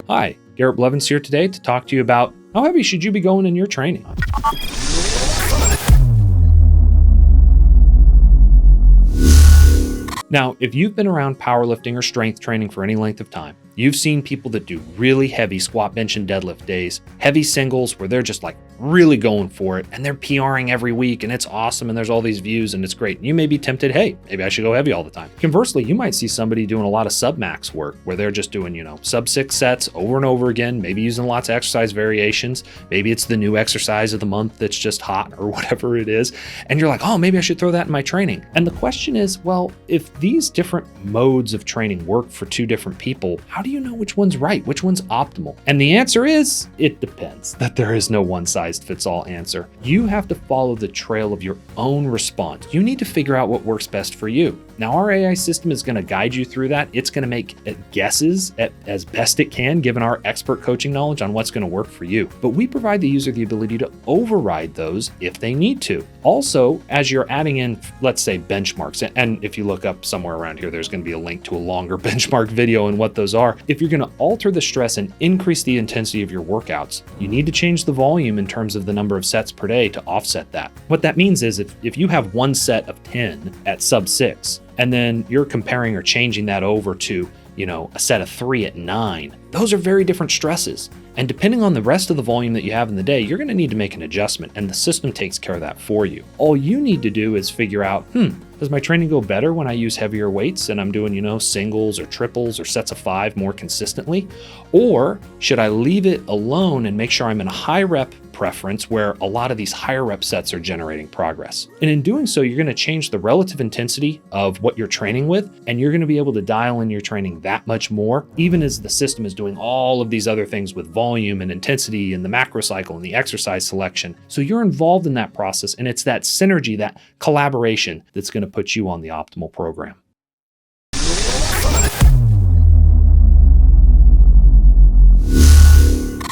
Hi, Garrett Blevins here today to talk to you about how heavy should you be going in your training. Now, if you've been around powerlifting or strength training for any length of time, you've seen people that do really heavy squat, bench, and deadlift days, heavy singles where they're just like really going for it and they're PRing every week and it's awesome and there's all these views and it's great. And you may be tempted, hey, maybe I should go heavy all the time. Conversely, you might see somebody doing a lot of sub-max work where they're just doing, sub-6 sets over and over again, maybe using lots of exercise variations. Maybe it's the new exercise of the month that's just hot or whatever it is. And you're like, oh, maybe I should throw that in my training. And the question is, well, if these different modes of training work for two different people, how do you know which one's right, which one's optimal? And the answer is, it depends. That there is no one-size-fits-all answer. You have to follow the trail of your own response. You need to figure out what works best for you. Now, our AI system is going to guide you through that. It's going to make guesses as best it can, given our expert coaching knowledge on what's going to work for you. But we provide the user the ability to override those if they need to. Also, as you're adding in, let's say, benchmarks, and if you look up somewhere around here, there's going to be a link to a longer benchmark video and what those are. If you're going to alter the stress and increase the intensity of your workouts, you need to change the volume in terms of the number of sets per day to offset that. What that means is if you have one set of 10 at sub-6, and then you're comparing or changing that over to, a set of 3 at 9, those are very different stresses. And depending on the rest of the volume that you have in the day, you're going to need to make an adjustment, and the system takes care of that for you. All you need to do is figure out, does my training go better when I use heavier weights and I'm doing, singles or triples or sets of 5 more consistently? Or should I leave it alone and make sure I'm in a high rep preference where a lot of these higher rep sets are generating progress? And in doing so, you're going to change the relative intensity of what you're training with, and you're going to be able to dial in your training that much more, even as the system is doing all of these other things with volume and intensity and the macro cycle and the exercise selection. So you're involved in that process, and it's that synergy, that collaboration that's going to put you on the optimal program.